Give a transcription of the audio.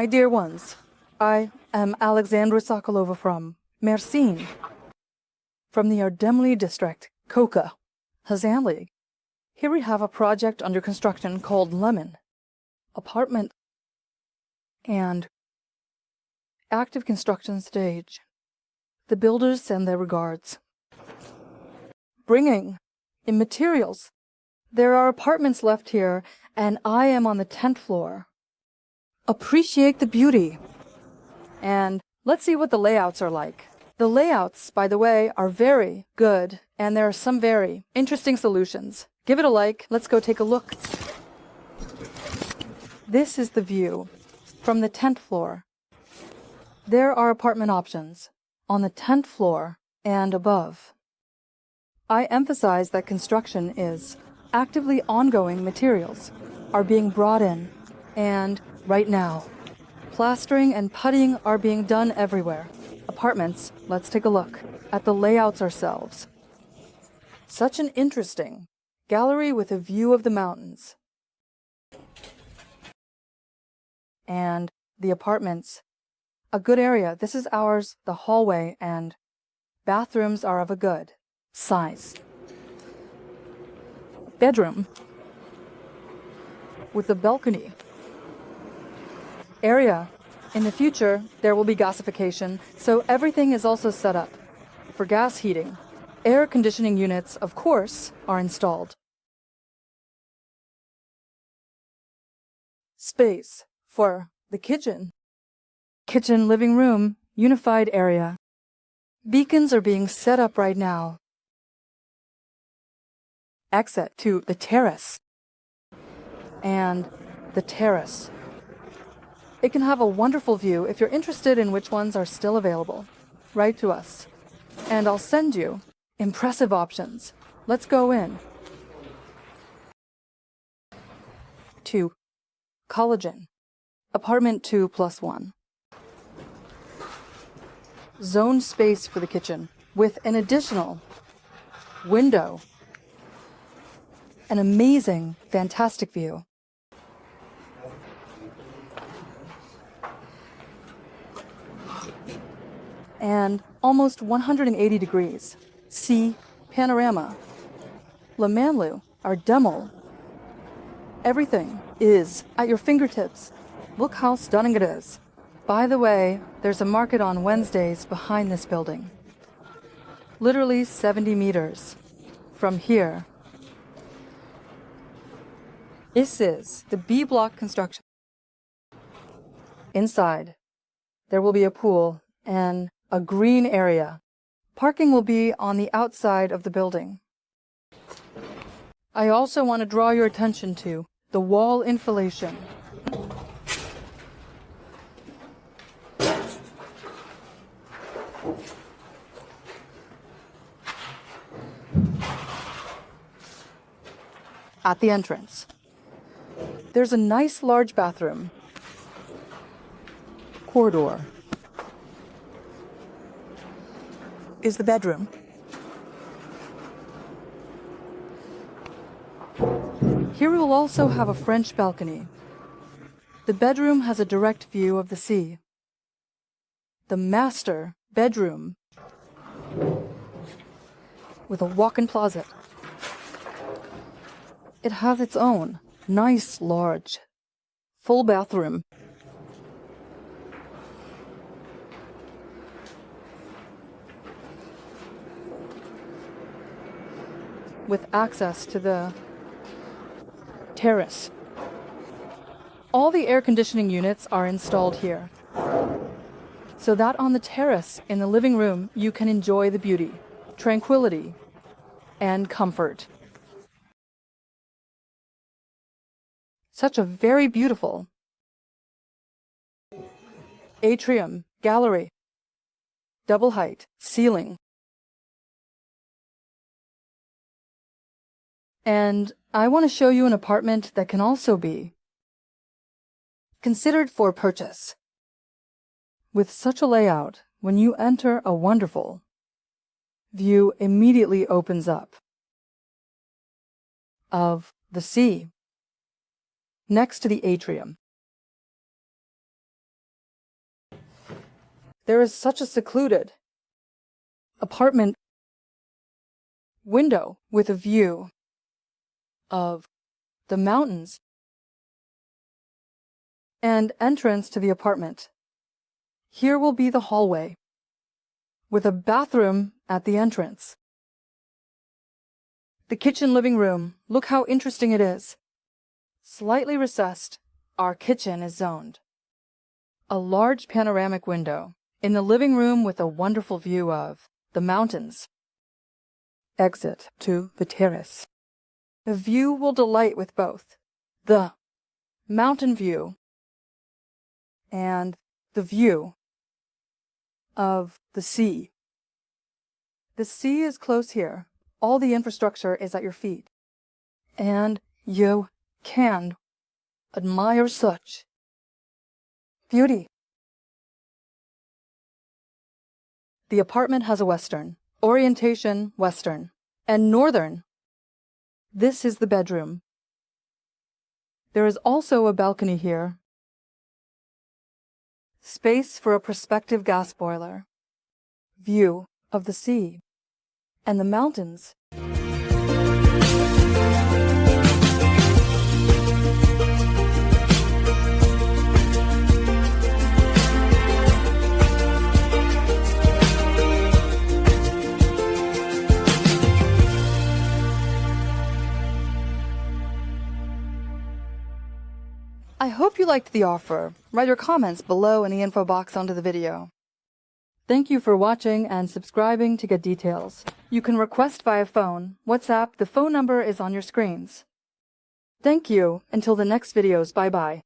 My dear ones, I am Alexandra Sokolova from Mersin, from the Erdemli district, Kocahasanli. Here we have a project under construction called Lemon, apartment, and active construction stage. The builders send their regards. Bringing in materials. There are apartments left here, and I am on the 10th floor. Appreciate the beauty. And let's see what the layouts are like. The layouts, by the way, are very good, and there are some very interesting solutions. Give it a like. Let's go take a look. This is the view from the 10th floor. There are apartment options on the 10th floor and above. I emphasize that construction is actively ongoing. Materials are being brought in, and right now, plastering and puttying are being done everywhere. Apartments, let's take a look at the layouts ourselves. Such an interesting gallery with a view of the mountains. And the apartments, a good area. This is ours, the hallway, and bathrooms are of a good size. Bedroom with a balcony. Area. In the future, there will be gasification, so everything is also set up for gas heating. Air conditioning units, of course, are installed. Space for the kitchen. Kitchen, living room, unified area. Beacons are being set up right now. Exit to the terrace. And the terrace. It can have a wonderful view. If you're interested in which ones are still available, write to us, and I'll send you impressive options. Let's go in. 2. Collagen. Apartment 2+1. Zone space for the kitchen with an additional window. An amazing, fantastic view. And almost 180 degrees. See panorama. Lemon, Erdemli. Everything is at your fingertips. Look how stunning it is. By the way, there's a market on Wednesdays behind this building. Literally 70 meters from here. This is the B block construction. Inside, there will be a pool and a green area. Parking will be on the outside of the building. I also want to draw your attention to the wall insulation. At the entrance, there's a nice large bathroom. Corridor is the bedroom. Here we will also have a French balcony. The bedroom has a direct view of the sea. The master bedroom with a walk-in closet. It has its own nice, large, full bathroom. With access to the terrace. All the air conditioning units are installed here, so that on the terrace in the living room you can enjoy the beauty, tranquility, and comfort. Such a very beautiful atrium, gallery, double height, ceiling. And I want to show you an apartment that can also be considered for purchase. With such a layout, when you enter, a wonderful view immediately opens up of the sea next to the atrium. there is such a secluded apartment window with a view of the mountains and entrance to the apartment. Here will be the hallway with a bathroom at the entrance. The kitchen living room, look how interesting it is. Slightly recessed, our kitchen is zoned. A large panoramic window in the living room with a wonderful view of the mountains. Exit to the terrace. The view will delight with both the mountain view and the view of the sea. The sea is close here. All the infrastructure is at your feet. And you can admire such beauty. The apartment has a western, orientation western, and northern. This is the bedroom. There is also a balcony here. Space for a prospective gas boiler. View of the sea and the mountains. I hope you liked the offer. Write your comments below in the info box under the video. Thank you for watching and subscribing to get details. You can request via phone, WhatsApp, the phone number is on your screens. Thank you. Until the next videos, bye-bye.